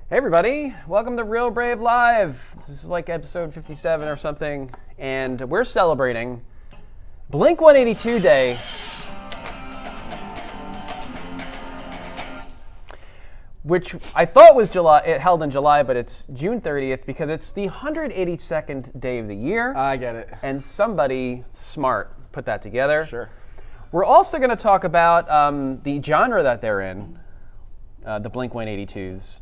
Hey everybody, welcome to Real Brave Live. This is like episode 57 or something, and we're celebrating Blink-182 Day. Which I thought was held in July, but it's June 30th because it's the 182nd day of the year. I get it. And somebody smart put that together. Sure. We're also going to talk about the genre that they're in, the Blink-182s.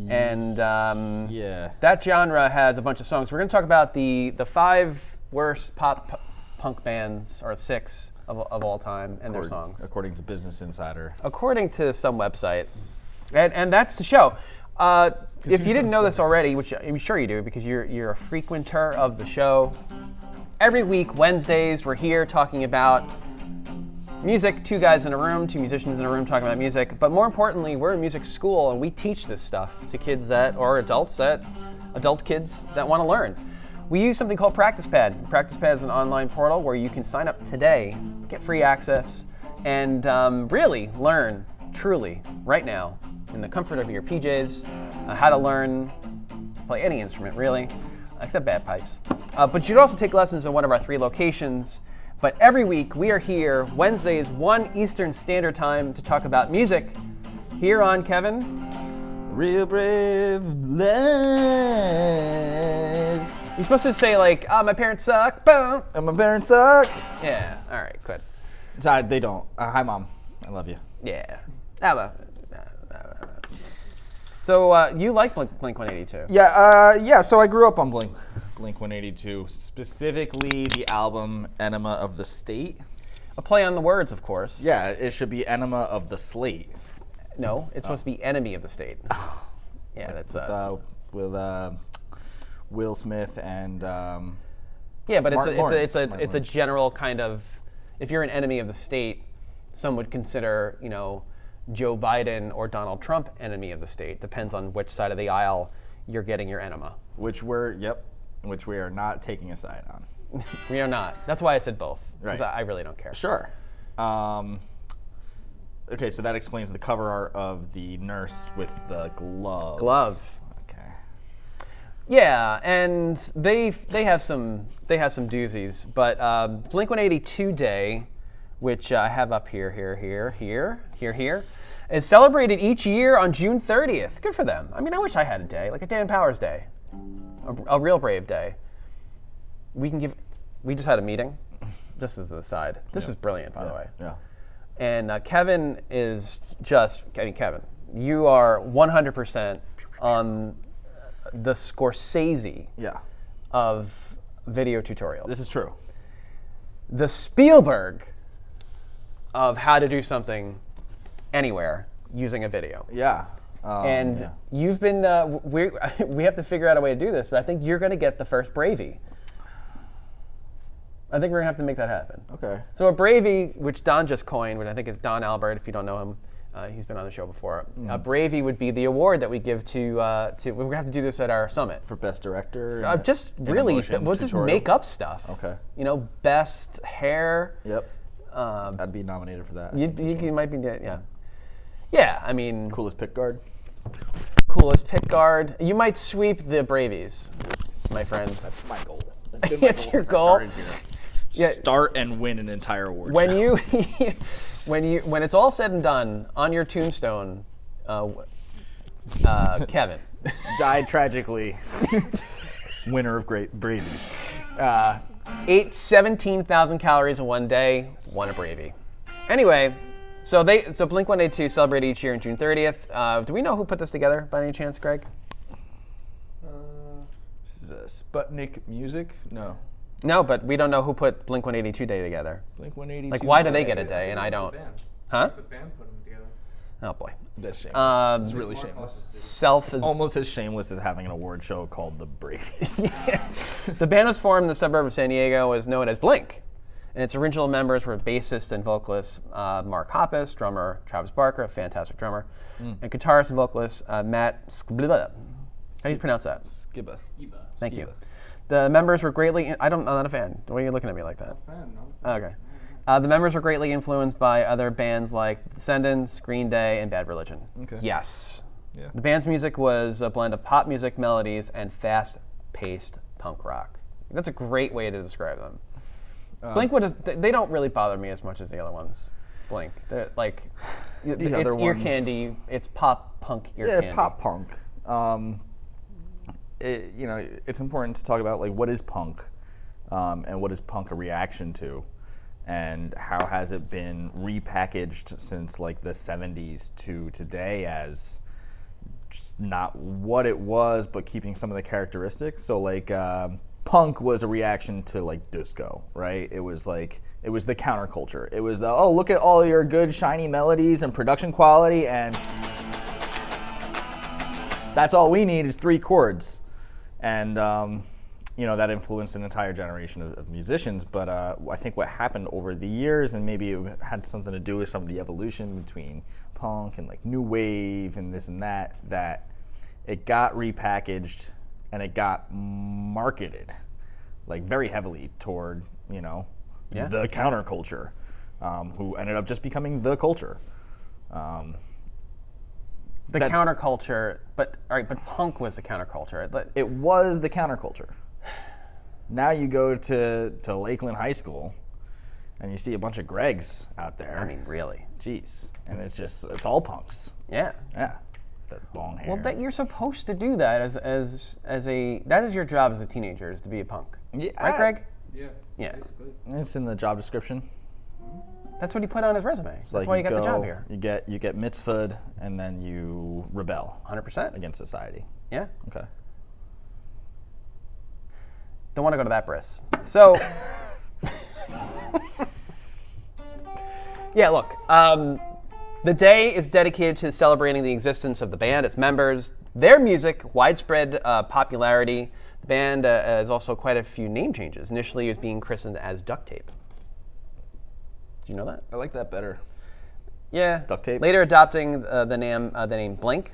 And that genre has a bunch of songs. We're going to talk about the 5 worst punk bands, or 6 of all time, and their songs. According to Business Insider. According to some website. And that's the show. If you didn't know this already, which I'm sure you do because you're a frequenter of the show, every week, Wednesdays, we're here talking about music, 2 guys in a room, 2 musicians in a room talking about music. But more importantly, we're a music school and we teach this stuff to kids adult kids that want to learn. We use something called Practice Pad. Practice Pad is an online portal where you can sign up today, get free access, and really learn truly right now in the comfort of your PJs how to learn to play any instrument really, except bagpipes. But you'd also take lessons in one of our 3 locations. But every week we are here Wednesdays 1 Eastern Standard Time to talk about music here on Kevin. Real Brave Live. You're supposed to say like, my parents suck. Boom. And my parents suck. Yeah. All right. Good. They don't. Hi, Mom. I love you. Yeah. So you like Blink-182? Yeah. So I grew up on Blink-182, specifically the album Enema of the State. A play on the words, of course. Yeah, it should be Enema of the Slate. No, it's supposed to be Enemy of the State. Yeah, that's with Will Smith and yeah, but Lawrence. it's a general kind of, if you're an enemy of the state, some would consider, Joe Biden or Donald Trump enemy of the state. Depends on which side of the aisle you're getting your enema. Which we are not taking a side on. We are not. That's why I said both. Right. I really don't care. Sure. Okay, so that explains the cover art of the nurse with the glove. Okay. Yeah, and they have some doozies, but Blink-182 Day, which I have up here, is celebrated each year on June 30th. Good for them. I mean, I wish I had a day, like a Dan Powers Day, a Real Brave Day. We just had a meeting, just as an aside. This is brilliant, by the way. Yeah. And Kevin is Kevin, you are 100% on the Scorsese of video tutorials. This is true. The Spielberg of how to do something anywhere using a video. Yeah. You've been, we have to figure out a way to do this, but I think you're going to get the first Bravey. I think we're going to have to make that happen. Okay. So a Bravey, which Don just coined, which I think is Don Albert, if you don't know him, he's been on the show before. A Bravey would be the award that we give to we're going to have to do this at our summit. For Best Director? We'll just make up stuff. Okay. Best hair. Yep. I'd be nominated for that. You might be, yeah. Yeah, I mean... Coolest pick guard. You might sweep the Bravies, my friend. That's my goal. That's your goal? Yeah. Start and win an entire award when show. When it's all said and done, on your tombstone, Kevin died tragically. Winner of great Bravies. Ate 17,000 calories in one day, won a Bravey. Anyway, so Blink-182 celebrate each year on June 30th. Do we know who put this together by any chance, Greg? This is Sputnik Music? No. No, but we don't know who put Blink-182 Day together. Blink-182. Like, why do they get a day and I don't? Huh? The band put them together. Oh boy. That's shameless. It's really shameless. It's almost as shameless as having an award show called the Bravies. Yeah. The band was formed in the suburb of San Diego, was known as Blink. And its original members were bassist and vocalist Mark Hoppus, drummer Travis Barker, a fantastic drummer, and guitarist and vocalist Matt Skibba. How do you pronounce that? Skibba. Thank you. The members were greatly... I'm not a fan. Why are you looking at me like that? Okay. The members were greatly influenced by other bands like Descendants, Green Day, and Bad Religion. Okay. Yes. Yeah. The band's music was a blend of pop music melodies and fast-paced punk rock. That's a great way to describe them. Blink they don't really bother me as much as the other ones. Blink, they're like it's ear candy. It's pop punk ear candy. Yeah, pop punk. It's important to talk about like what is punk, and what is punk a reaction to, and how has it been repackaged since like the 70s to today as just not what it was, but keeping some of the characteristics. So like. Punk was a reaction to like disco, right? It was the counterculture. It was look at all your good shiny melodies and production quality, and that's all we need is 3 chords. And that influenced an entire generation of musicians. But I think what happened over the years, and maybe it had something to do with some of the evolution between punk and like new wave and this and that it got repackaged. And it got marketed like very heavily toward, the counterculture, who ended up just becoming the culture. Counterculture, but punk was the counterculture. It was the counterculture. Now you go to Lakeland High School and you see a bunch of Gregs out there. I mean, really. Jeez. And it's all punks. Yeah. Yeah. Long hair. Well, you're supposed to do that that is your job as a teenager, is to be a punk. Yeah, right, Greg? Yeah. Basically. It's in the job description. That's what he put on his resume. So that's why you got the job here. You get mitzvahed, and then you rebel 100% against society. Yeah. Okay. Don't want to go to that bris. So. Yeah. Look. The day is dedicated to celebrating the existence of the band, its members, their music, widespread popularity. The band has also quite a few name changes. Initially, it was being christened as Duct Tape. Did you know that? I like that better. Yeah. Duct Tape. Later adopting the name Blink.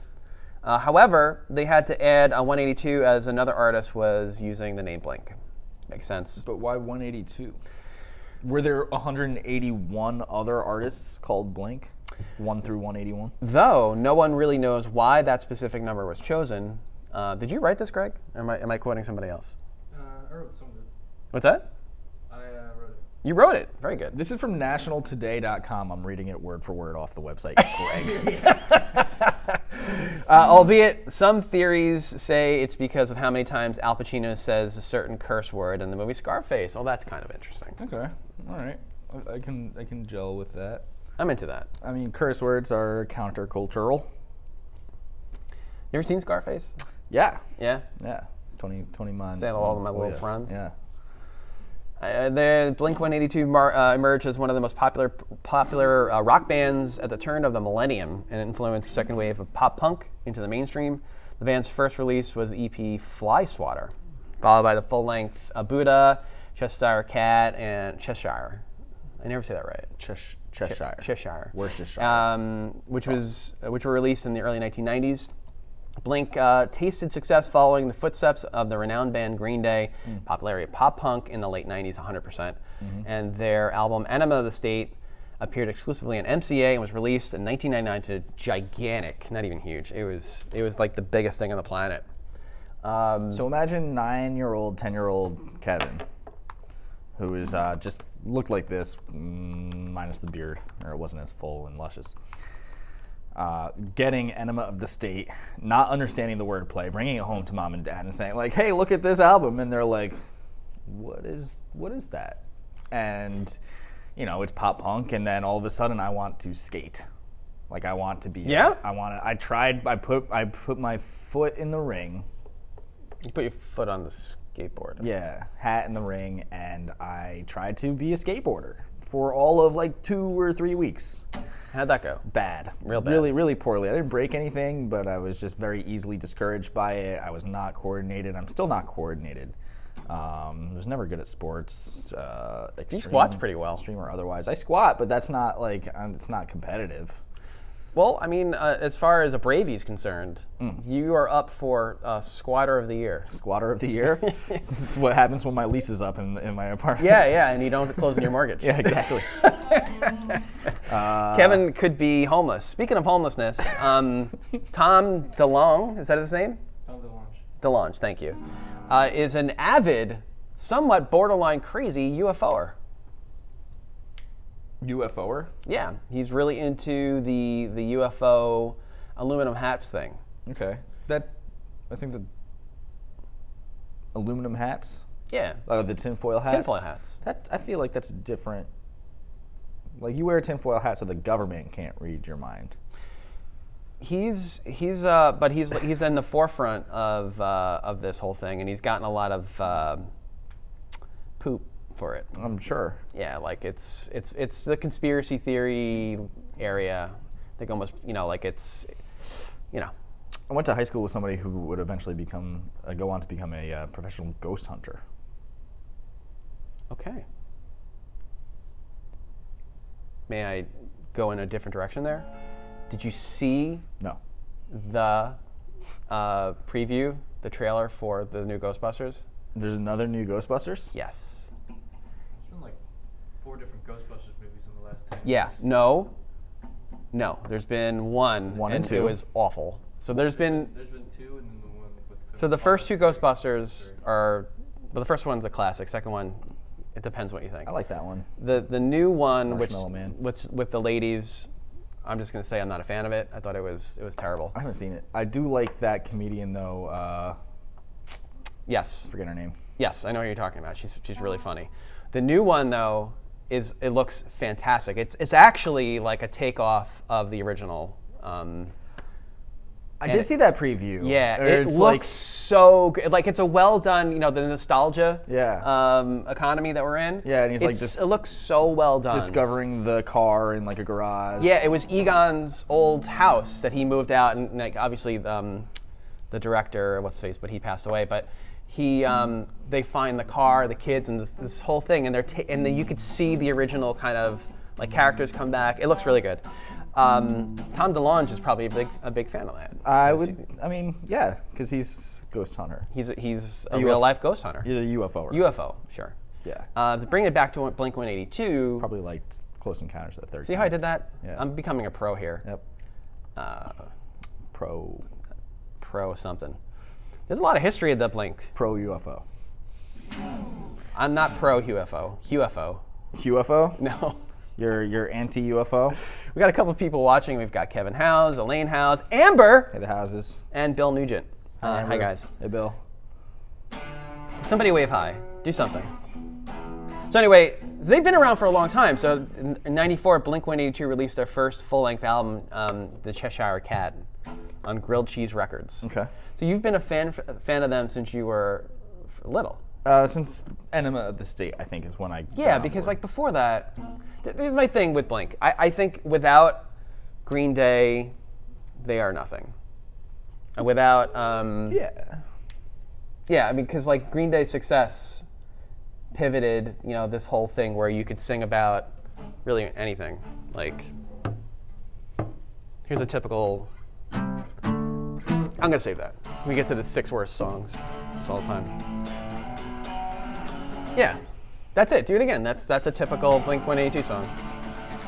However, they had to add 182 as another artist was using the name Blink. Makes sense. But why 182? Were there 181 other artists called Blink? 1 through 181? Though no one really knows why that specific number was chosen. Did you write this, Greg? Or am I quoting somebody else? I wrote some of it. What's that? I wrote it. You wrote it. Very good. This is from nationaltoday.com. I'm reading it word for word off the website, Greg. Albeit some theories say it's because of how many times Al Pacino says a certain curse word in the movie Scarface. Oh, that's kind of interesting. Okay. All right. I can gel with that. I'm into that. I mean, curse words are countercultural. You ever seen Scarface? Yeah. Yeah? Yeah. 20 man. Saddle all of my little friends. Yeah. The Blink-182 emerged as one of the most popular rock bands at the turn of the millennium and influenced the second wave of pop punk into the mainstream. The band's first release was the EP Fly Swatter, followed by the full-length Buddha, Cheshire Cat, and Cheshire. I never say that right. Cheshire. Cheshire. Worcestershire. Which were released in the early 1990s. Blink tasted success following the footsteps of the renowned band Green Day, popularity of pop punk in the late 90s, 100%. And their album Enema of the State appeared exclusively on MCA and was released in 1999 to gigantic, not even huge. It was like the biggest thing on the planet. So imagine 9-year-old, 10-year-old Kevin, who is just looked like this, minus the beard, or it wasn't as full and luscious. Getting Enema of the State, not understanding the wordplay, bringing it home to mom and dad and saying like, hey, look at this album. And they're like, what is that? And, it's pop punk. And then all of a sudden I want to skate. Like I want to be, Yeah? I put my foot in the ring. You put your foot on the skateboard. Yeah, hat in the ring. And I tried to be a skateboarder for all of like 2 or 3 weeks. How'd that go? Bad. Real bad. Really, really poorly. I didn't break anything, but I was just very easily discouraged by it. I was not coordinated. I'm still not coordinated. I was never good at sports. You squat's pretty well. Extreme or otherwise. I squat, but that's not like, it's not competitive. Well, I mean, as far as a Bravey is concerned, you are up for Squatter of the Year. Squatter of the year. That's what happens when my lease is up in my apartment. Yeah, and you don't have to close on your mortgage. Yeah, exactly. Kevin could be homeless. Speaking of homelessness, Tom DeLonge, is that his name? Tom DeLonge. DeLonge, thank you, is an avid, somewhat borderline crazy UFOer. UFOer? Yeah, he's really into the UFO aluminum hats thing. Okay. I think the aluminum hats? Yeah. The tinfoil hats? Tinfoil hats. I feel like that's different. Like, you wear a tinfoil hat so the government can't read your mind. He's in the forefront of this whole thing, and he's gotten a lot of poop for it. I'm sure. Yeah, like it's the conspiracy theory area. I think almost, like it's, I went to high school with somebody who would eventually go on to become a professional ghost hunter. Okay. May I go in a different direction there? Did you see No. the preview, the trailer for the new Ghostbusters? There's another new Ghostbusters? Yes. There's been like 4 different Ghostbusters movies in the last 10 Yeah. years. No. There's been one. One and two. It was awful. So there's been 2 and then the one with So the first 2 Ghostbusters are, well, the first one's a classic. Second one, it depends what you think. I like that one. The new one, Marshmallow Man. which with the ladies, I'm just gonna say I'm not a fan of it. I thought it was terrible. I haven't seen it. I do like that comedian though. Yes, Forget her name. yes, I know what you're talking about. She's really funny. The new one though it looks fantastic. It's actually like a takeoff of the original. I did see that preview. Yeah, Or it it's looks so good. Like, it's a well done, the nostalgia economy that we're in. Yeah, and he's like it looks so well done. discovering the car in like a garage. Yeah, it was Egon's old house that he moved out, and like obviously the director, what's his face, but he passed away. But they find the car, the kids, and this whole thing, and and then you could see the original kind of like characters come back. It looks really good. Tom DeLonge is probably a big fan of that. Yeah, because he's Ghost Hunter. He's a real life ghost hunter. He's a UFOer. UFO, sure. Yeah. To bring it back to Blink 182. Probably like Close Encounters of the Third See how I did that? Yeah. I'm becoming a pro here. Yep. Pro something. There's a lot of history of the Blink. Pro UFO. I'm not pro UFO. UFO. UFO? No. You're anti UFO. We got a couple of people watching. We've got Kevin Howes, Elaine Howes, Amber, Hey, the houses. and Bill Nugent. Hi Amber. guys. Hey, Bill. Somebody wave hi. Do something. So anyway, they've been around for a long time. So in '94, Blink 182 released their first full-length album, The Cheshire Cat, on Grilled Cheese Records. Okay. So you've been a fan of them since you were little. Since Enema of the State, I think, is when I Yeah, got on because board. like before that, here's my thing with Blink. I think without Green Day, they are nothing. And without yeah, I mean, because like Green Day's success pivoted, this whole thing where you could sing about really anything. Like, here's a typical. I'm gonna save that. We get to the 6 worst songs all the time. Yeah, that's it. Do it again. That's a typical Blink 182 song.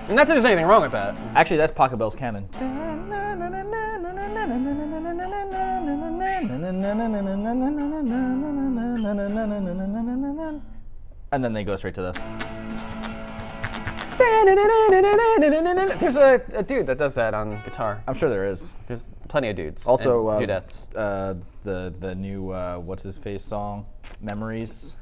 And not that there's anything wrong with that. Actually, that's Pachelbel's Canon. And then they go straight to the. There's a dude that does that on guitar. I'm sure there is. There's plenty of dudes. Also, and dudettes. The new what's his face song, Memories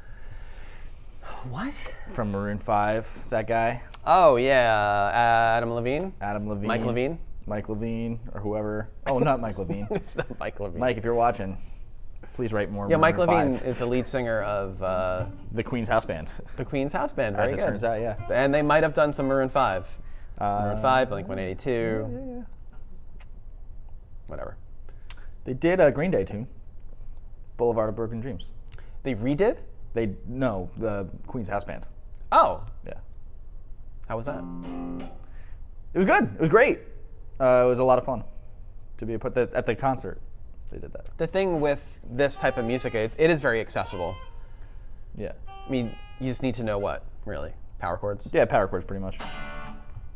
What? from Maroon 5. That guy, Oh yeah, Adam Levine. Adam Levine, Mike Levine. Mike Levine, or whoever. Oh, not Mike Levine. It's not Mike Levine. Mike, if you're watching, please write more. Yeah, Mike Maroon Levine 5. is the lead singer of the Queen's House Band. the Queen's House Band. Very As it good. turns out, yeah. And they might have done some Maroon 5. Maroon 5, Blink 182. Yeah. Whatever. They did a Green Day tune, Boulevard of Broken Dreams. They redid? No, the Queen's House Band. Oh, Yeah. how was that? It was good. It was great. It was a lot of fun to be put at the concert. They did that. The thing with this type of music, it is very accessible. Yeah. I mean, you just need to know what, really? Power chords? Yeah, power chords pretty much.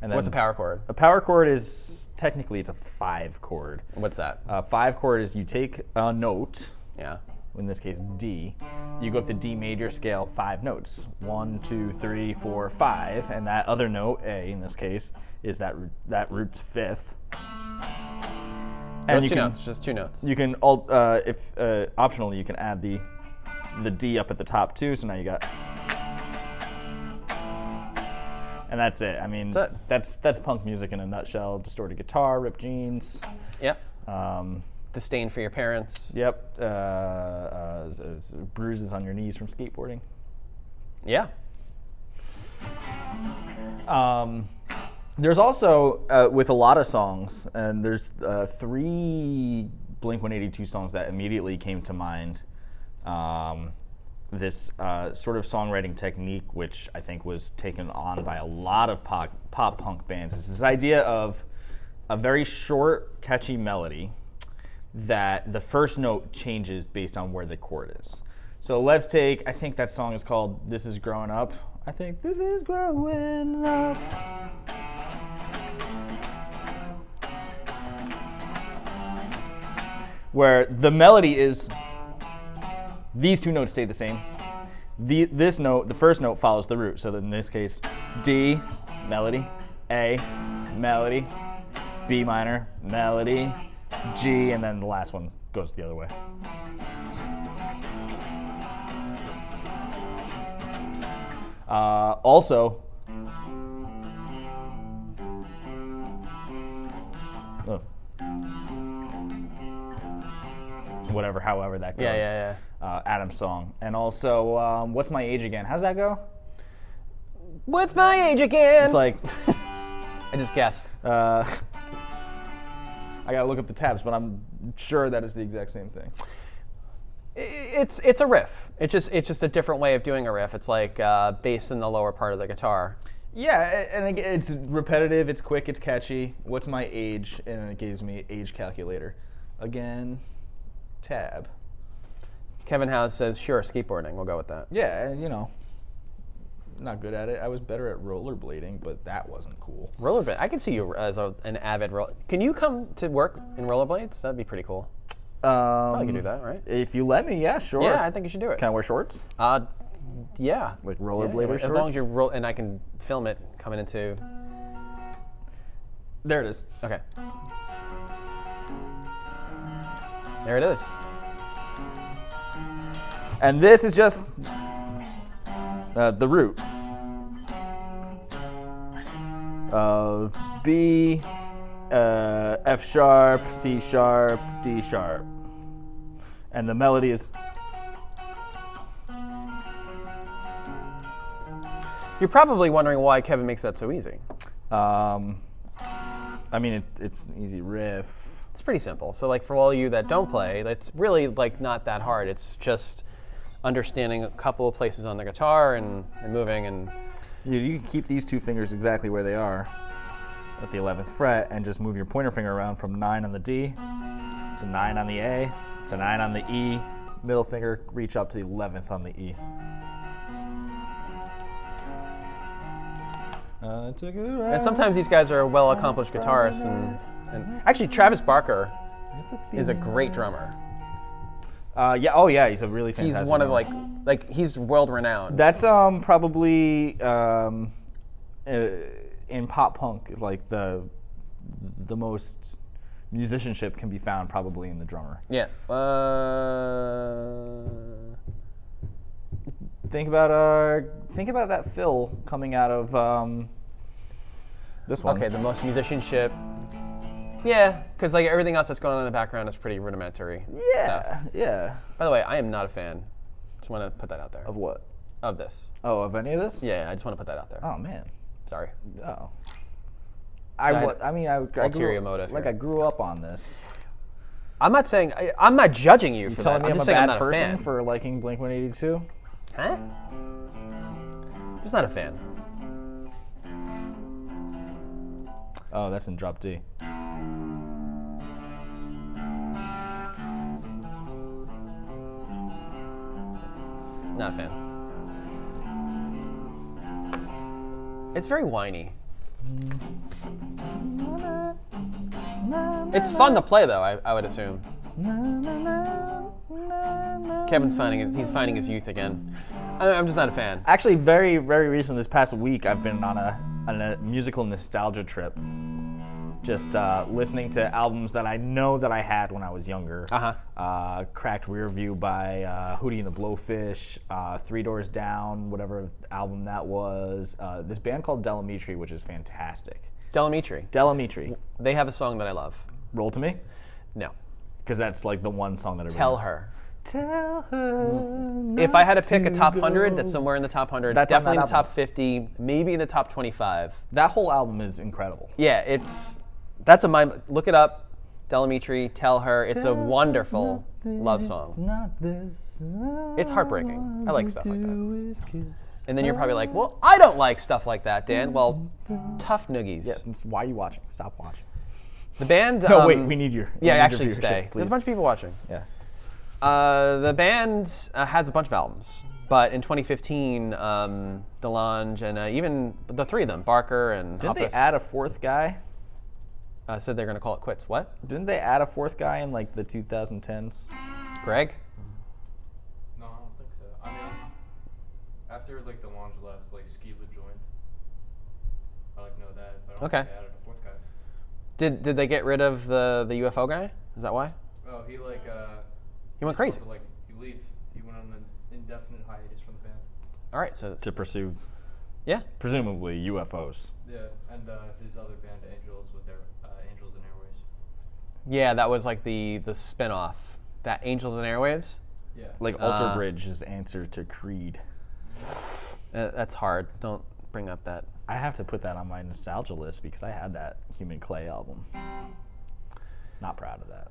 And then What's a power chord? A power chord is technically it's a 5 chord. What's that? 5 chord is you take a note. Yeah. In this case, D. You go up the D major scale 5 notes. 1, 2, 3, 4, 5, and that other note, A in this case, is that root's 5th. And Those 2 notes, just 2 notes. You can, if optionally, you can add the D up at the top too. So now you got, and that's it. I mean, that's punk music in a nutshell. Distorted guitar, ripped jeans. Yep. Disdain for your parents. Yep. Bruises on your knees from skateboarding. Yeah. There's also, with a lot of songs, and there's 3 Blink-182 songs that immediately came to mind. This sort of songwriting technique, which I think was taken on by a lot of pop punk bands, is this idea of a very short, catchy melody that the first note changes based on where the chord is. So let's take, I think that song is called This Is Growing Up. I think This Is Growing Up. Where the melody is, these 2 notes stay the same. This note, the first note follows the root. So in this case, D, melody, A, melody, B minor, melody, G, and then the last one goes the other way. Also, however that goes. Yeah. Adam's song. And also, What's My Age Again? How's that go? What's my age again? It's like, I just guessed. I gotta look up the tabs, but I'm sure that is the exact same thing. It's a riff. It's just a different way of doing a riff. It's like bass in the lower part of the guitar. Yeah, and again, it's repetitive, it's quick, it's catchy. What's my age? And it gives me age calculator. Again, tab. Kevin House says, sure, skateboarding. We'll go with that. Yeah, you know, not good at it. I was better at rollerblading, but that wasn't cool. Rollerblade. I can see you as an avid roller. Can you come to work in rollerblades? That'd be pretty cool. Probably can do that, right? If you let me, yeah, sure. Yeah, I think you should do it. Can I wear shorts? Yeah. Like rollerblader shorts? As long as you're and I can film it coming into. There it is. Okay. There it is. And this is just the root. B, F sharp, C sharp, D sharp. And the melody is. You're probably wondering why Kevin makes that so easy. I mean, it's an easy riff. It's pretty simple. So like for all you that don't play, it's really like not that hard. It's just understanding a couple of places on the guitar and moving and. You can keep these 2 fingers exactly where they are at the 11th fret and just move your pointer finger around from 9 on the D to 9 on the A to 9 on the E. Middle finger reach up to the 11th on the E. And sometimes these guys are well-accomplished guitarists, and actually Travis Barker is a great drummer. Yeah. Oh, yeah. He's a really fantastic. He's one of drummer. like he's world-renowned. That's probably in pop punk, like the most musicianship can be found probably in the drummer. Yeah. Think about that fill coming out of this one. Okay, the most musicianship. Yeah, because like everything else that's going on in the background is pretty rudimentary. Yeah, stuff. yeah. By the way, I am not a fan. Just want to put that out there. Of what? Of this. Oh, of any of this? Yeah, I just want to put that out there. Oh man. Sorry. Oh. I ulterior motive. Like here. I grew up on this. I'm not saying I'm not judging you You for telling that. me I'm I'm a just saying I'm bad not a person fan. for liking Blink-182? Huh? Just not a fan. Oh, that's in drop D. Not a fan. It's very whiny. It's fun to play though, I would assume. Kevin's he's finding his youth again. I'm just not a fan. Actually, very, very recent, this past week, I've been on a musical nostalgia trip. Just listening to albums that I know that I had when I was younger. Cracked Rear View by Hootie and the Blowfish, Three Doors Down, whatever album that was. This band called Delamitri, which is fantastic. Delamitri. They have a song that I love. Roll to Me? No. Because that's like the one song that I Tell Her. If I had to pick a top 100, that's somewhere in the top 100. That's definitely in on the that top 50, maybe in the top 25. That whole album is incredible. Yeah, that's look it up. Delamitri, Tell Her. It's a wonderful love song. It's heartbreaking. I like stuff like that. And then you're probably like, well, I don't like stuff like that, Dan. Well, tough noogies. Yeah, why are you watching? Stop watching. The band. No, wait, we need your. Yeah, need actually your stay. please. There's a bunch of people watching. Yeah. The band has a bunch of albums, but in 2015, DeLonge and even the three of them, Barker and Didn't Hoppus, they add a fourth guy? said they're going to call it quits. What? Didn't they add a fourth guy in like the 2010s? Greg? No, I don't think so. I mean, after like the launch left, like Skiba joined. I know that, but I don't think they added a fourth guy. Did they get rid of the UFO guy? Is that why? Oh, he went crazy. He leave. He went on an indefinite hiatus from the band. All right, so To pursue, yeah. presumably UFOs. Yeah, and his other band, Angels, with their Angels and Airways. Yeah, that was like the spin-off. That Angels and Airwaves? Yeah. Like Alter Bridge's answer to Creed. That's hard. Don't bring up that. I have to put that on my nostalgia list because I had that Human Clay album. Not proud of that.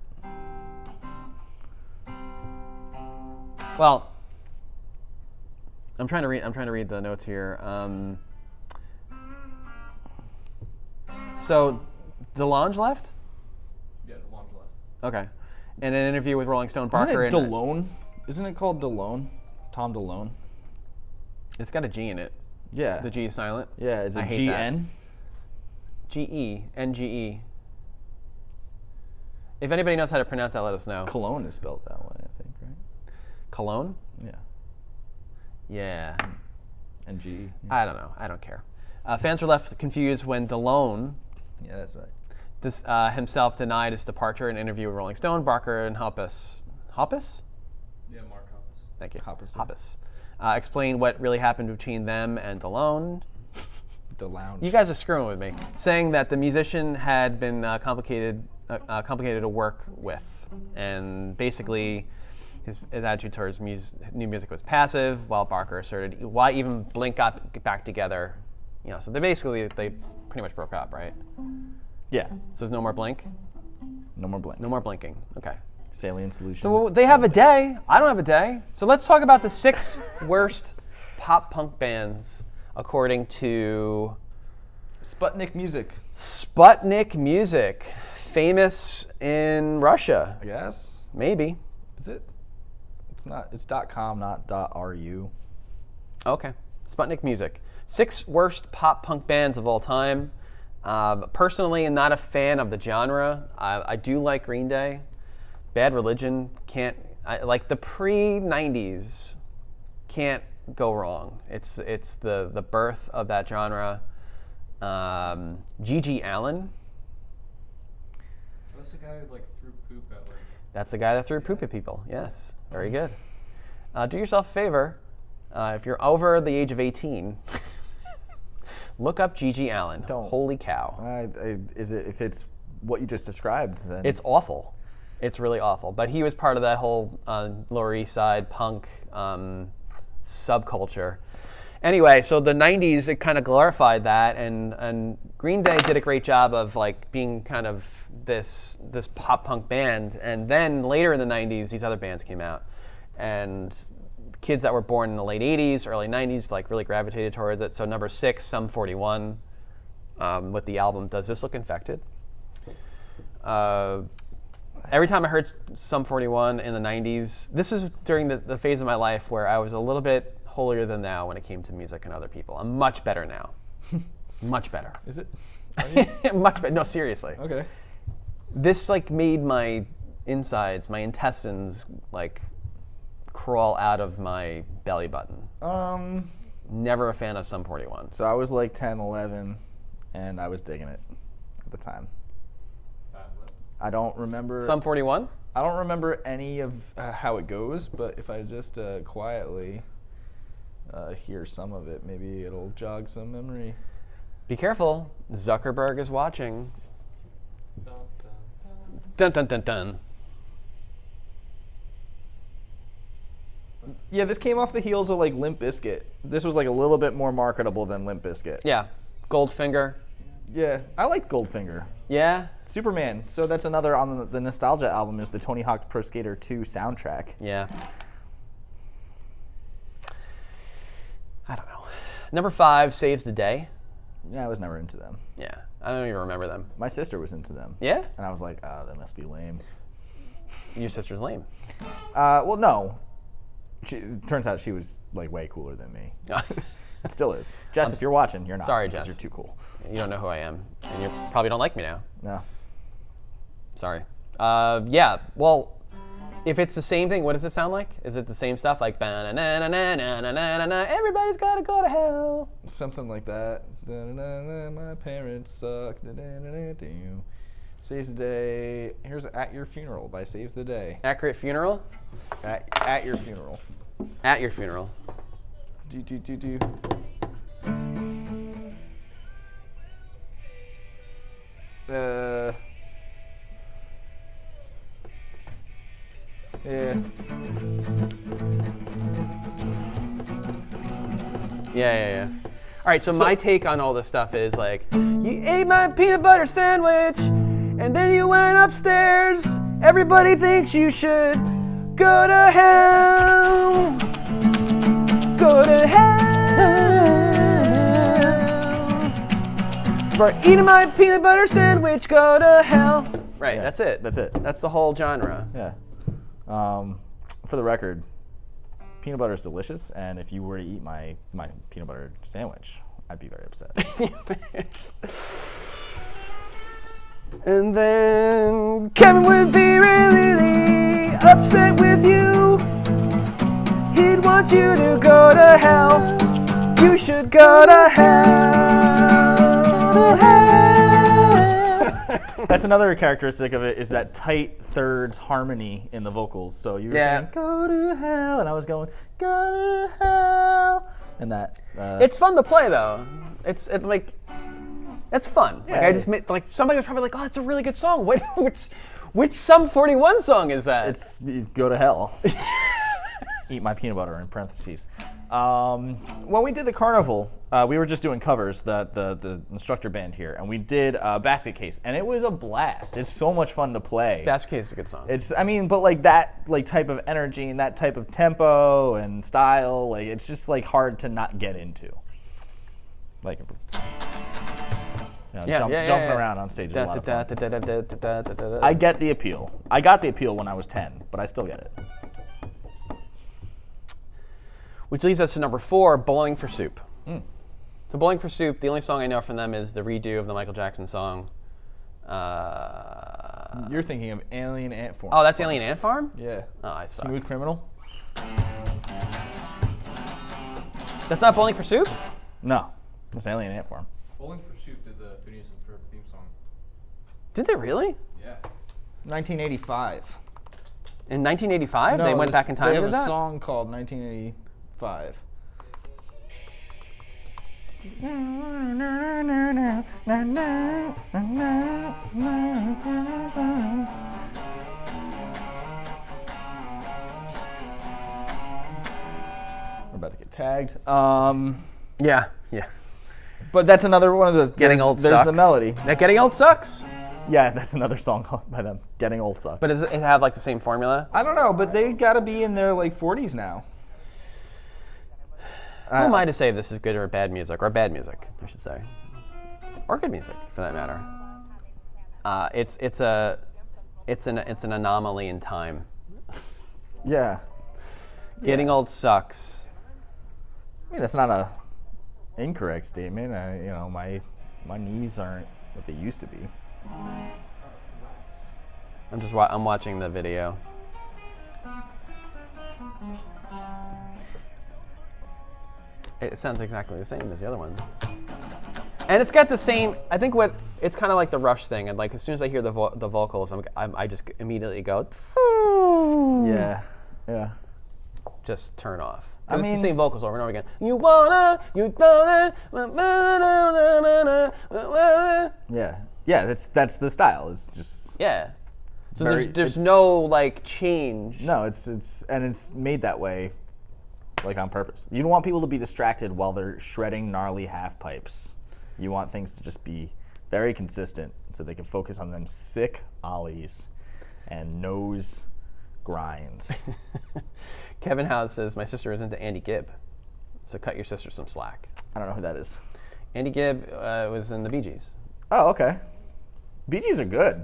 Well, I'm trying to read the notes here. So, DeLonge left? Yeah, DeLonge left. Okay. In an interview with Rolling Stone, Isn't Barker it and DeLone? Isn't it called DeLone? Tom DeLone? it's got a G in it. Yeah. The G is silent. Yeah, is I it hate GN? G-E, N-G-E. If anybody knows how to pronounce that, let us know. Cologne is spelled that way, I think, right? Cologne? Yeah. Yeah. And GE. I don't know. I don't care. Fans were left confused when DeLone Yeah, that's himself denied his departure in an interview with Rolling Stone, Barker, and Hoppus. Hoppus? Yeah, Mark Hoppus. Thank you. Hoppus, yeah. Hoppus. Explained what really happened between them and DeLone. DeLounge. You guys are screwing with me. Saying that the musician had been complicated to work with, and basically his attitude towards new music was passive, while Barker asserted, why even Blink got back together? So they pretty much broke up, right? Yeah. So there's no more Blink? No more Blink. No more blinking. Okay. Salient solution. So they have a day. I don't have a day. So let's talk about the 6 worst pop punk bands according to Sputnik Music. Sputnik Music, famous in Russia. I guess. Maybe. Is it? It's not. It's .com, not .ru. Okay. Sputnik Music. 6 worst pop punk bands of all time. Personally, I'm not a fan of the genre. I do like Green Day. Bad Religion like the pre-90s can't go wrong. It's the birth of that genre. G.G. Allen. That's the guy who threw poop at That's the guy that threw poop at people. Yes, very good. Do yourself a favor. If you're over the age of 18, look up G.G. Allen. Don't. Holy cow. If it's what you just described, then It's awful. It's really awful. But he was part of that whole Lower East Side punk subculture. Anyway, so the 90s, it kind of glorified that, and Green Day did a great job of being kind of this pop punk band. And then later in the 90s, these other bands came out, and kids that were born in the late 80s, early 90s, really gravitated towards it. So number 6, Sum 41, with the album Does This Look Infected? Every time I heard Sum 41 in the 90s, this is during the phase of my life where I was a little bit holier than thou when it came to music and other people. I'm much better now. Much better. Is it? Much better. No, seriously. Okay. This like made my insides, my intestines, like crawl out of my belly button. Never a fan of Sum 41. So I was like 10, 11, and I was digging it at the time. I don't remember. Sum 41? I don't remember any of how it goes, but if I just quietly hear some of it, maybe it'll jog some memory. Be careful. Zuckerberg is watching. Dun dun dun dun. Yeah, this came off the heels of like Limp Bizkit. This was like a little bit more marketable than Limp Bizkit. Yeah. Goldfinger. Yeah, I like Goldfinger. Yeah. Superman. So that's another on the Nostalgia album is the Tony Hawk's Pro Skater 2 soundtrack. Yeah. I don't know. Number 5, Saves the Day. Yeah, I was never into them. Yeah. I don't even remember them. My sister was into them. Yeah? And I was like, oh, that must be lame. Your sister's lame. Well, no. Turns out she was like way cooler than me. It still is. Jess, if you're watching, you're not. Sorry, because Jess. You're too cool. You don't know who I am. And you probably don't like me now. No. Sorry. Yeah, well, if it's the same thing, what does it sound like? Is it the same stuff? Like, ba-na-na-na-na-na-na-na-na, everybody's gotta go to hell. Something like that. Da-na-na-na, my parents suck. Da-da-na-na-do. Saves the Day. Here's At Your Funeral by Saves the Day. Accurate Funeral? At Your Funeral. At Your Funeral. Do. Yeah. All right, so my take on all this stuff is like, you ate my peanut butter sandwich, and then you went upstairs. Everybody thinks you should go to hell. Go to hell. For eating my peanut butter sandwich, go to hell. Right, Yeah, that's it. that's it. That's the whole genre. Yeah. For the record, peanut butter is delicious, and if you were to eat my peanut butter sandwich, I'd be very upset. And then Kevin would be really upset with you. He'd want you to go to hell. You should go to hell. Go to hell. That's another characteristic of it is that tight thirds harmony in the vocals. So you were saying, go to hell, and I was going, go to hell. And that. It's fun to play though. It's fun. Yeah, Like I just made, like somebody was probably like, oh, that's a really good song. Which Sum 41 song is that? It's go to hell. Eat my peanut butter in parentheses. When we did the carnival, we were just doing covers, the instructor band here, and we did Basket Case, and it was a blast. It's so much fun to play. Basket Case is a good song. But like that like type of energy and that type of tempo and style, like it's just like hard to not get into. Like jumping around on stage is a lot of fun. I get the appeal. I got the appeal when I was 10, but I still get it. Which leads us to number 4, Bowling for Soup. So Bowling for Soup, the only song I know from them is the redo of the Michael Jackson song. You're thinking of Alien Ant Farm. Oh, that's Alien Ant Farm? Yeah. Oh, I suck. Smooth Criminal? That's not Bowling for Soup? No. That's Alien Ant Farm. Bowling for Soup did the Phineas and Ferb theme song. Did they really? Yeah. 1985. In 1985? They went back in time They and have did a that? song called 1985. We're about to get tagged. Yeah. But that's another one of those. Getting Old There's sucks. the melody. That Getting Old sucks? Yeah, that's another song by them. Getting Old sucks. But does it have like the same formula? I don't know, but they got to be in their like 40s now. Who am I to say this is good or bad music? Or bad music, I should say. Or good music, for that matter. It's a it's an anomaly in time. Yeah. Getting old sucks. I mean, that's not a incorrect statement. My knees aren't what they used to be. I'm watching the video. It sounds exactly the same as the other ones. And it's got the same, I think it's kind of like the Rush thing, and like as soon as I hear the vocals, I just immediately go, Yeah. just turn off. I mean, it's the same vocals over and over again. You wanna, you gonna, yeah. That's the style. It's just yeah. So very- there's it's- no like change. no. It's made that way, like on purpose. You don't want people to be distracted while they're shredding gnarly half pipes. You want things to just be very consistent, so they can focus on them sick ollies and nose grinds. Kevin House says, my sister is into Andy Gibb, so cut your sister some slack. I don't know who that is. Andy Gibb was in the Bee Gees. Oh, okay. Bee Gees are good.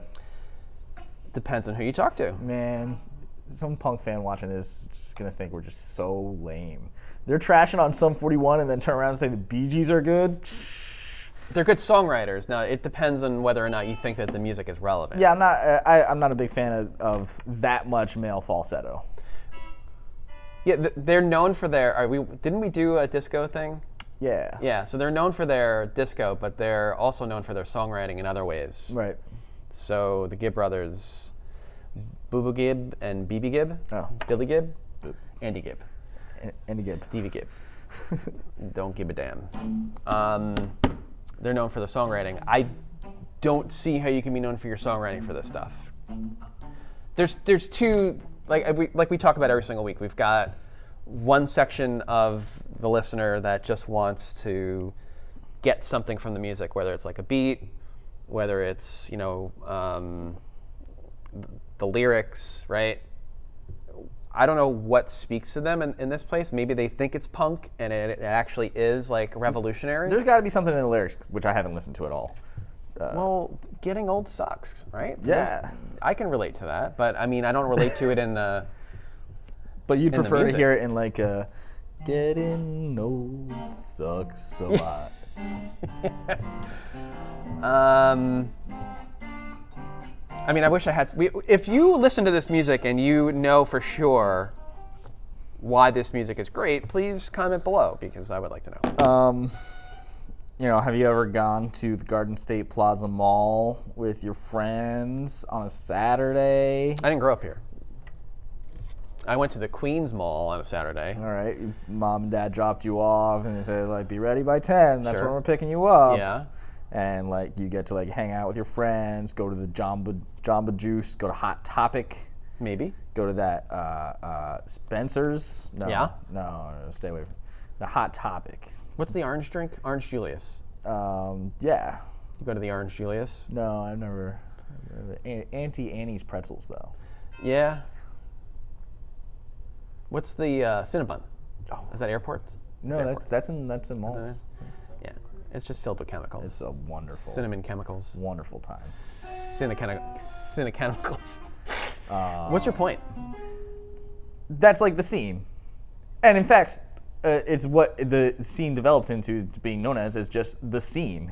Depends on who you talk to. Man, some punk fan watching this is just gonna think we're just so lame. They're trashing on Sum 41 and then turn around and say the Bee Gees are good. They're good songwriters. Now, it depends on whether or not you think that the music is relevant. Yeah, I'm not a big fan of that much male falsetto. Yeah, they're known for their. Didn't we do a disco thing? Yeah. Yeah, so they're known for their disco, but they're also known for their songwriting in other ways. Right. So the Gibb brothers, Boo Boo Gibb and BB Gibb, Oh. Billy Gibb, Andy Gibb, Andy Gibb. Stevie Gibb. Don't give a damn. They're known for their songwriting. I don't see how you can be known for your songwriting for this stuff. There's two, like we talk about every single week. We've got one section of the listener that just wants to get something from the music, whether it's like a beat, whether it's the lyrics, right? I don't know what speaks to them in this place. Maybe they think it's punk, and it actually is like revolutionary. There's got to be something in the lyrics which I haven't listened to at all. Well, getting old sucks, right? Yeah. I can relate to that, but I mean, I don't relate to it in the. But you'd in the prefer to music. hear it in like a getting old sucks a lot. I mean, I wish I had. If you listen to this music and you know for sure why this music is great, please comment below because I would like to know. Have you ever gone to the Garden State Plaza Mall with your friends on a Saturday? I didn't grow up here. I went to the Queens Mall on a Saturday. All right, your mom and dad dropped you off, and they said, like, be ready by 10. That's Sure. when we're picking you up. Yeah. And, like, you get to, like, hang out with your friends, go to the Jamba Juice, go to Hot Topic, Maybe. go to that Spencer's. No, Yeah? No, stay away from the Hot Topic. What's the orange drink? Orange Julius. Yeah. You go to the Orange Julius. No, I've never. Auntie Annie's Pretzels, though. Yeah. What's the Cinnabon? Oh. Is that airports? No, It's that's in malls. Yeah. It's just filled with chemicals. It's a wonderful, Cinnamon chemicals. wonderful time. Cinechemicals. What's your point? That's like the scene, and in fact, it's what the scene developed into being known as is just the scene.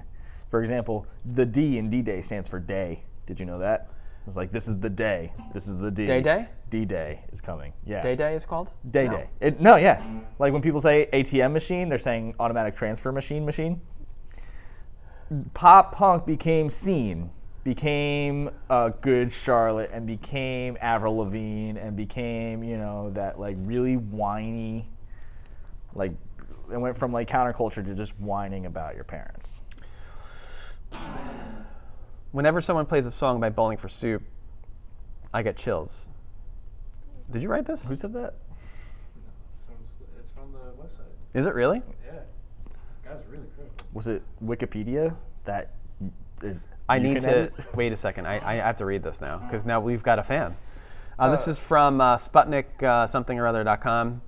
For example, the D in D-Day stands for day. Did you know that? It's like, this is the day. This is the D. Day-Day? D-Day is coming. Yeah. Day is called? Day. Yeah. Like when people say ATM machine, they're saying automatic transfer machine. Pop punk became scene, became Good Charlotte, and became Avril Lavigne, and became, that like really whiny, like it went from like counterculture to just whining about your parents. Whenever someone plays a song by Bowling for Soup, I get chills. Did you write this? Who said that? It's from the website. Is it really? Yeah. Guys are really critical. Was it Wikipedia? That is. I you need can to edit? wait a second. I have to read this now because now we've got a fan. This is from Sputnik something or other.com.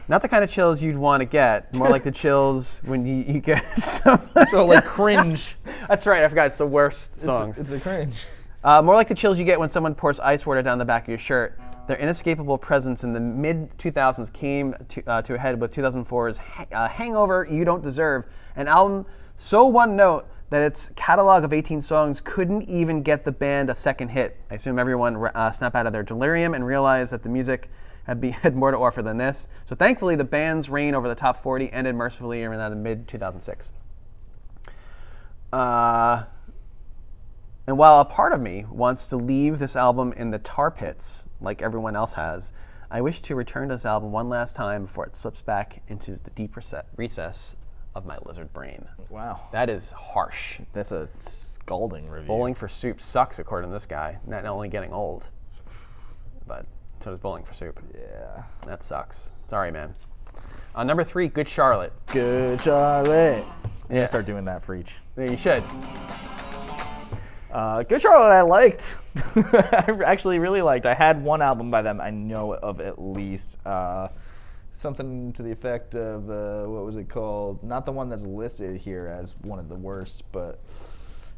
Not the kind of chills you'd want to get. More like the chills when you get some. So like cringe. That's right. I forgot. It's the worst songs. It's a cringe. More like the chills you get when someone pours ice water down the back of your shirt. Their inescapable presence in the mid-2000s came to a head with 2004's Hangover You Don't Deserve, an album so one note that its catalog of 18 songs couldn't even get the band a second hit. I assume everyone snapped out of their delirium and realized that the music had more to offer than this. So thankfully, the band's reign over the top 40 ended mercifully around the mid-2006. And while a part of me wants to leave this album in the tar pits, like everyone else has, I wish to return to this album one last time before it slips back into the deep recess of my lizard brain. Wow. That is harsh. That's a scalding review. Bowling for Soup sucks, according to this guy. Not only getting old, but so does Bowling for Soup. Yeah. That sucks. Sorry, man. Number 3, Good Charlotte. Good Charlotte. I'm Yeah. gonna start doing that for each. Yeah, you should. Good Charlotte, I liked. I actually really liked. I had one album by them I know of at least. Something to the effect of, what was it called? Not the one that's listed here as one of the worst, but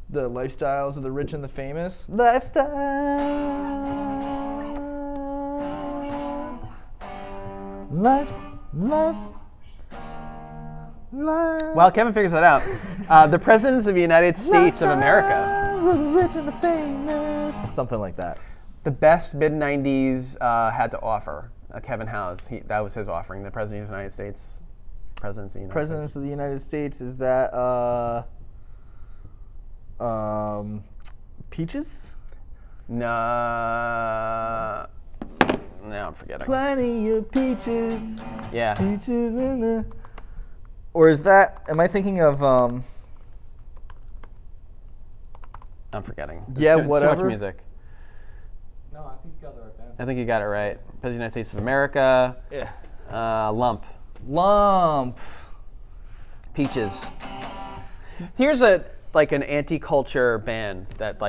The Lifestyles of the Rich and the Famous. Lifestyle. Life. While Kevin figures that out, the Presidents of the United States of America. Of the rich and the famous. Something like that. The best mid-90s had to offer. Kevin Howes, that was his offering. The President of the United States. Presidents of the United Presidents States. of the United States, is that Peaches? No, I'm forgetting. Plenty of peaches. Yeah. Peaches in the. Or is that? Am I thinking of? I'm forgetting. It's Yeah, too much whatever. music. No, I think you got the right band. I think you got it right. President of the United States of America. Yeah. Lump. Lump. Peaches. Here's an anti-culture band that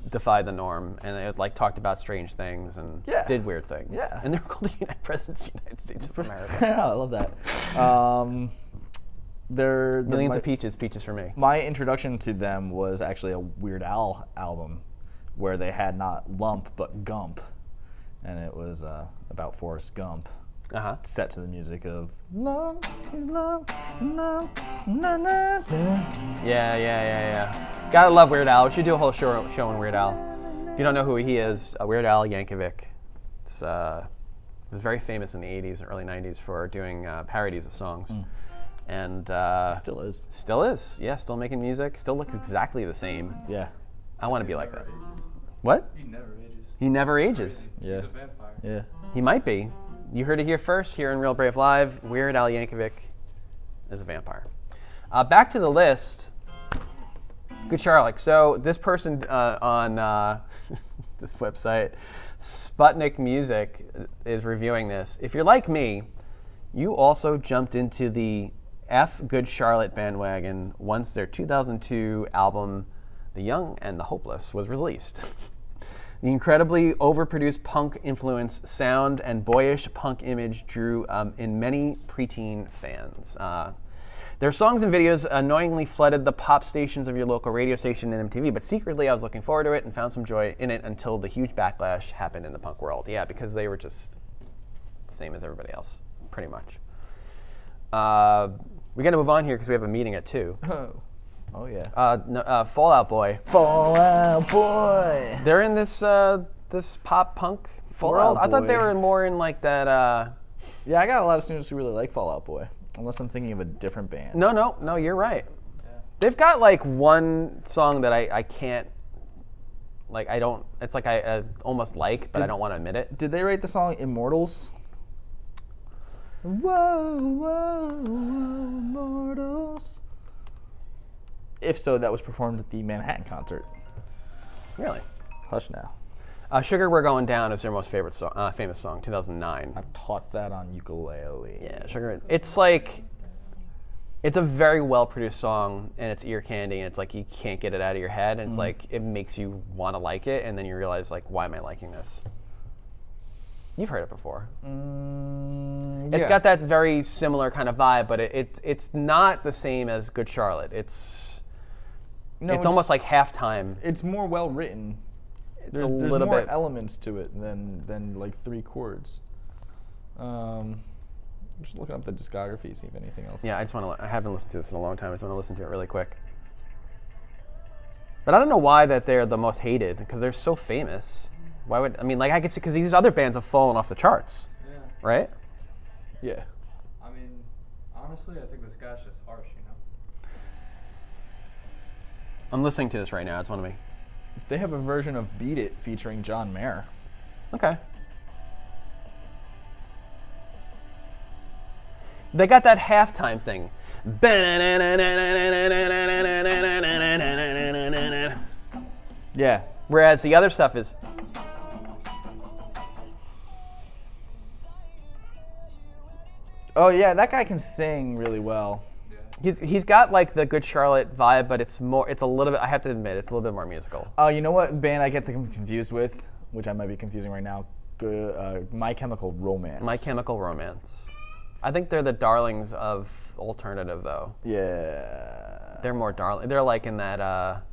defied the norm, and they talked about strange things and Yeah. did weird things. Yeah. And they're called the Presidents of the United States of America. Yeah, I love that. They're Millions of peaches for me. My introduction to them was actually a Weird Al album, where they had not Lump but Gump, and it was about Forrest Gump. Set to the music of Love is Love, Love, na na na. Yeah. Gotta love Weird Al. We should do a whole show on Weird Al. If you don't know who he is, Weird Al Yankovic. He was very famous in the 80s and early 90s for doing parodies of songs. And Still is. Still is. Yeah, still making music. Still looks exactly the same. Yeah. I want to be like that. What? He never ages. He never ages. Yeah. He's a vampire. Yeah. He might be. You heard it here first, here in Real Brave Live. Weird Al Yankovic is a vampire. Back to the list. Good Charlotte. So this person on this website, Sputnik Music, is reviewing this. If you're like me, you also jumped into the F Good Charlotte bandwagon once their 2002 album, The Young and the Hopeless, was released. The incredibly overproduced punk-influenced sound and boyish punk image drew in many preteen fans. Their songs and videos annoyingly flooded the pop stations of your local radio station and MTV, but secretly I was looking forward to it and found some joy in it until the huge backlash happened in the punk world. Yeah, because they were just the same as everybody else, pretty much. We got to move on here because we have a meeting at 2. Oh yeah. Fall Out Boy. Fall Out Boy. They're in this this pop punk Fall world. Out I thought they Boy. were more in that. Yeah, I got a lot of students who really like Fall Out Boy. Unless I'm thinking of a different band. No, you're right. Yeah. They've got one song that I can't. I don't. It's I almost like, but I don't want to admit it. Did they write the song Immortals? Whoa, whoa, whoa, Immortals. If so, that was performed at the Manhattan concert. Really. Hush now. Sugar We're Going Down is their most famous song, 2009. I've taught that on ukulele. Yeah, Sugar. It's it's a very well-produced song, and it's ear candy, and it's you can't get it out of your head, and it's it makes you want to like it, and then you realize why am I liking this? You've heard it before. It's got that very similar kind of vibe, but it's not the same as Good Charlotte. It's almost like halftime. It's more well written. it's there's a little more bit elements to it than like 3 chords. Just looking up the discography, see if anything else. Yeah, I haven't listened to this in a long time. I just want to listen to it really quick. But I don't know why that they're the most hated, because they're so famous. Why would, I mean, like, I could see, because these other bands have fallen off the charts. Yeah. Right? Yeah. I mean, honestly, I think this guy's just harsh, you know? I'm listening to this right now. It's one of me. They have a version of Beat It featuring John Mayer. Okay. They got that halftime thing. Yeah. Whereas the other stuff is. Oh yeah, that guy can sing really well. He's got like the Good Charlotte vibe, but it's a little bit, I have to admit, it's a little bit more musical. Oh, you know what band I get them confused with, which I might be confusing right now? My Chemical Romance. My Chemical Romance. I think they're the darlings of alternative, though. Yeah. They're more darling. They're like in that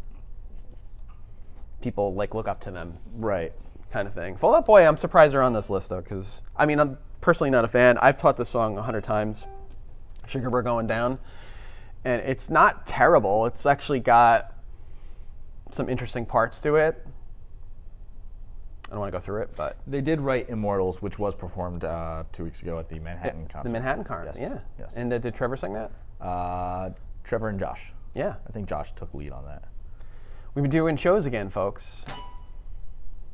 people like look up to them, right, kind of thing. Fall Out Boy, I'm surprised they're on this list though, because I mean I'm personally not a fan. I've taught this song 100 times. Sugar We're Going Down, and it's not terrible. It's actually got some interesting parts to it. I don't want to go through it, but they did write Immortals, which was performed 2 weeks ago at the Manhattan concert. The Manhattan concert, yes. yeah. Yes. And did Trevor sing that? Trevor and Josh. Yeah. I think Josh took lead on that. We've been doing shows again, folks.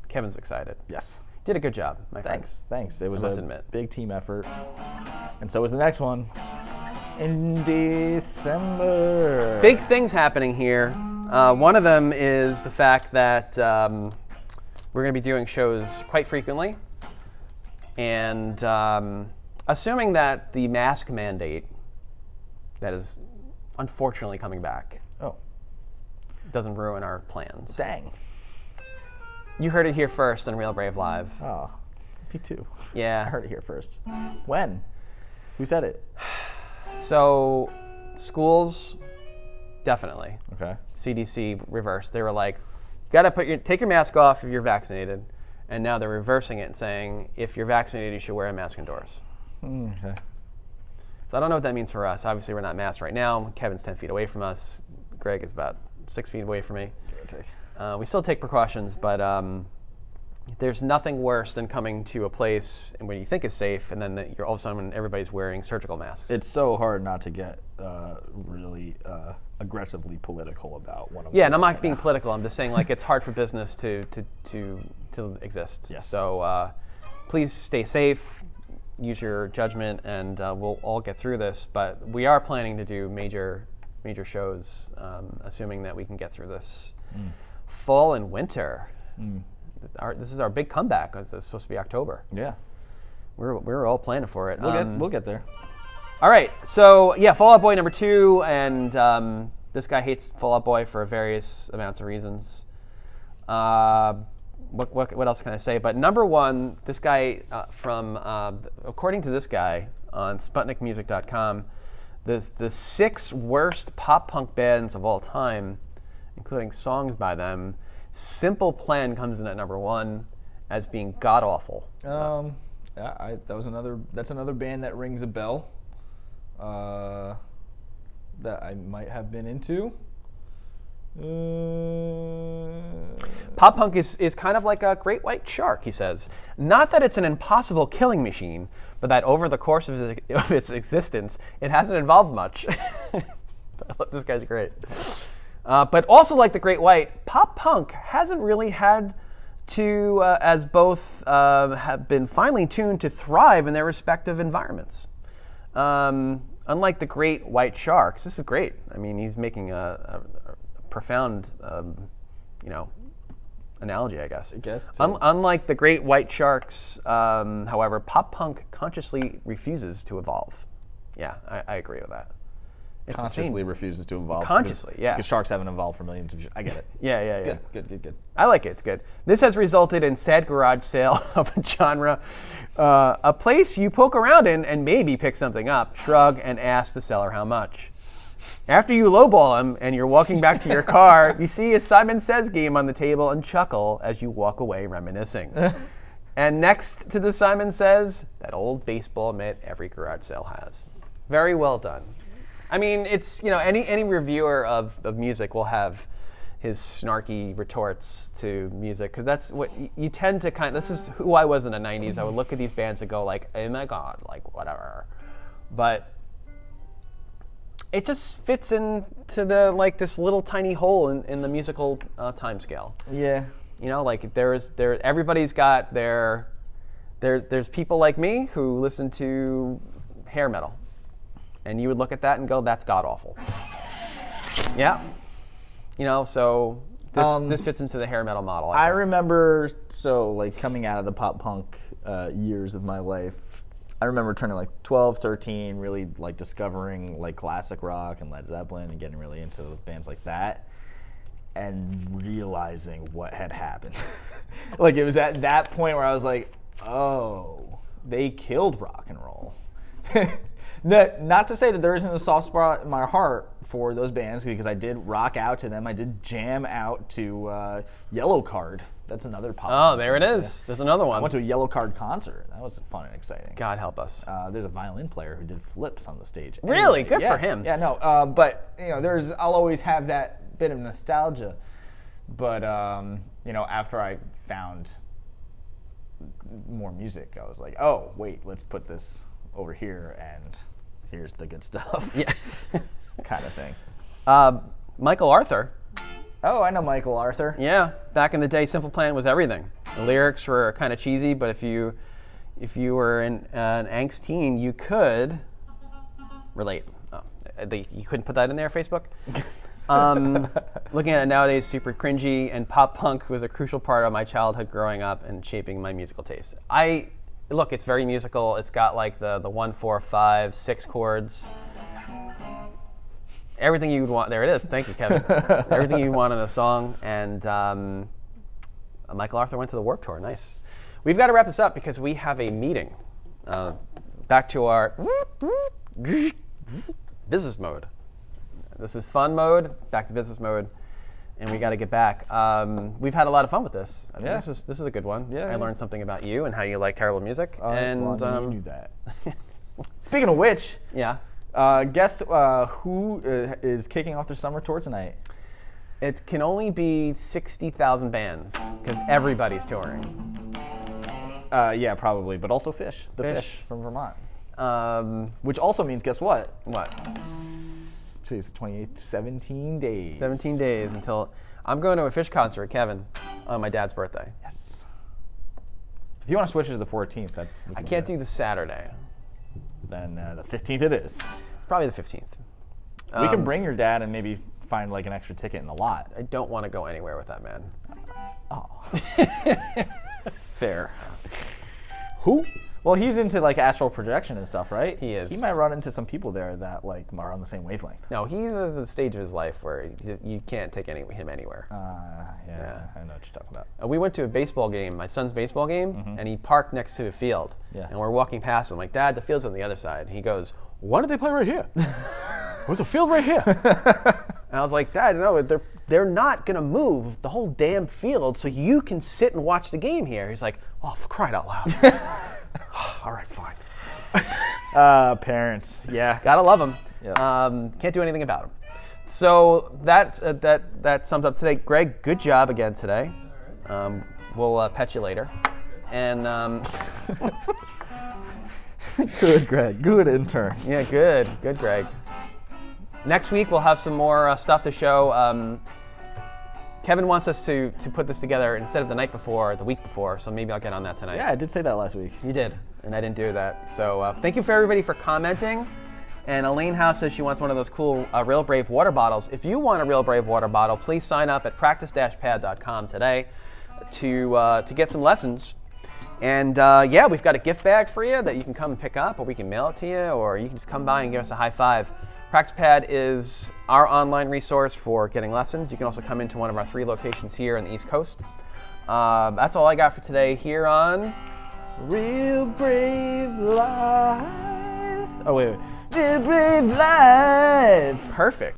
Kevin's excited. Yes. Did a good job, my friend. Thanks. It was must a admit. big team effort. And so was the next one. In December. Big things happening here. One of them is the fact that we're going to be doing shows quite frequently. And assuming that the mask mandate that is unfortunately coming back doesn't ruin our plans. Dang. You heard it here first on Real Brave Live. Oh, me too. Yeah. I heard it here first. When? Who said it? So, schools, definitely. Okay. CDC reversed. They were like, you gotta take your mask off if you're vaccinated. And now they're reversing it and saying, if you're vaccinated, you should wear a mask indoors. Okay. So I don't know what that means for us. Obviously, we're not masked right now. Kevin's 10 feet away from us. Greg is about 6 feet away from me. Give or take. We still take precautions, but there's nothing worse than coming to a place when you think is safe, and then you're all of a sudden when everybody's wearing surgical masks. It's so hard not to get really aggressively political about what I'm Yeah, and I'm saying not right being now. political. I'm just saying like it's hard for business to exist. Yes. So please stay safe, use your judgment, and we'll all get through this. But we are planning to do major shows, assuming that we can get through this fall and winter. This is our big comeback. It's supposed to be October. Yeah. We're all planning for it. We'll get there. All right. So yeah, Fall Out Boy number 2, and this guy hates Fall Out Boy for various amounts of reasons. What else can I say? But number 1, this guy according to this guy on SputnikMusic.com, the 6 worst pop punk bands of all time, including songs by them. Simple Plan comes in at number 1 as being god awful. That's another band that rings a bell. That I might have been into. Pop punk is kind of like a great white shark, he says. Not that it's an impossible killing machine, but that over the course of its existence, it hasn't evolved much. This guy's great. But also like the Great White, pop punk hasn't really had to, as both have been finely tuned to thrive in their respective environments. Unlike the Great White Sharks, this is great. I mean, he's making a profound, analogy, I guess. Unlike the Great White Sharks, however, pop punk consciously refuses to evolve. Yeah, I agree with that. It's consciously refuses to evolve. Consciously, yeah. Because sharks haven't evolved for millions of years. I get it. Yeah. Good. I like it. It's good. This has resulted in sad garage sale of a genre, a place you poke around in and maybe pick something up, shrug, and ask the seller how much. After you lowball him and you're walking back to your car, you see a Simon Says game on the table and chuckle as you walk away reminiscing. And next to the Simon Says, that old baseball mitt every garage sale has. Very well done. I mean, it's, any reviewer of music will have his snarky retorts to music, because that's what you tend to this is who I was in the 90s. I would look at these bands and go like, oh my God, like whatever. But it just fits into this little tiny hole in the musical time scale. Yeah. Everybody's got there's people like me who listen to hair metal. And you would look at that and go, that's god awful. Yeah. So this fits into the hair metal model. I remember, coming out of the pop punk years of my life, I remember turning 12, 13, really discovering classic rock and Led Zeppelin and getting really into bands like that and realizing what had happened. It was at that point where I was like, oh, they killed rock and roll. Not to say that there isn't a soft spot in my heart for those bands, because I did rock out to them. I did jam out to Yellow Card. That's another pop. Oh, there it is. There's another one. I went to a Yellow Card concert. That was fun and exciting. God help us. There's a violin player who did flips on the stage. Really? Anyway, Good for him. Yeah, no. But I'll always have that bit of nostalgia. But after I found more music, I was like, oh wait, let's put this over here and here's the good stuff. Yeah. Kind of thing. Michael Arthur. Oh, I know Michael Arthur. Yeah. Back in the day, Simple Plan was everything. The lyrics were kind of cheesy, but if you were an angst teen, you could relate. Oh, you couldn't put that in there, Facebook? Looking at it nowadays, super cringy, and pop punk was a crucial part of my childhood growing up and shaping my musical taste. Look, it's very musical. It's got the 1, 4, 5, 6 chords. Everything you would want. There it is. Thank you, Kevin. Everything you want in a song. And Michael Arthur went to the Warped Tour. Nice. We've got to wrap this up because we have a meeting. Back to our business mode. This is fun mode. Back to business mode. And we got to get back. We've had a lot of fun with this. I mean, Yeah. This is a good one. Yeah. I learned something about you and how you like terrible music. Well, you knew that. Speaking of which, Yeah. guess who is kicking off their summer tour tonight? It can only be 60,000 bands because everybody's touring. Yeah, probably, but also Fish. The Fish from Vermont. Which also means, guess what? What? Today's the 28th, 17 days. 17 days until I'm going to a Fish concert, Kevin, on my dad's birthday. Yes. If you want to switch it to the 14th, I can't do the Saturday. Then the 15th it is. It's probably the 15th. We can bring your dad and maybe find an extra ticket in the lot. I don't want to go anywhere with that man. Oh. Fair. Who? Well, he's into astral projection and stuff, right? He is. He might run into some people there that are on the same wavelength. No, he's at the stage of his life where you can't take him anywhere. Yeah, I know what you're talking about. We went to a baseball game, my son's baseball game, and he parked next to a field. Yeah. And we're walking past him, like, Dad, the field's on the other side. And he goes, why don't they play right here? There's a field right here. And I was like, Dad, no, they're not going to move the whole damn field so you can sit and watch the game here. He's like, oh, for crying out loud. All right, fine. Parents, yeah. Gotta love them. Yep. Can't do anything about them. So that sums up today. Greg, good job again today. We'll pet you later. And Good, Greg. Good intern. yeah, good, Greg. Next week we'll have some more stuff to show. Kevin wants us to put this together instead of the night before, the week before. So maybe I'll get on that tonight. Yeah, I did say that last week. You did, and I didn't do that. So thank you for everybody for commenting. And Elaine House says she wants one of those cool Real Brave water bottles. If you want a Real Brave water bottle, please sign up at practice-pad.com today to get some lessons. And yeah, we've got a gift bag for you that you can come and pick up, or we can mail it to you, or you can just come by and give us a high five. Practice Pad is our online resource for getting lessons. You can also come into one of our 3 locations here on the East Coast. That's all I got for today here on Real Brave Live. Oh wait. To brave life. Perfect.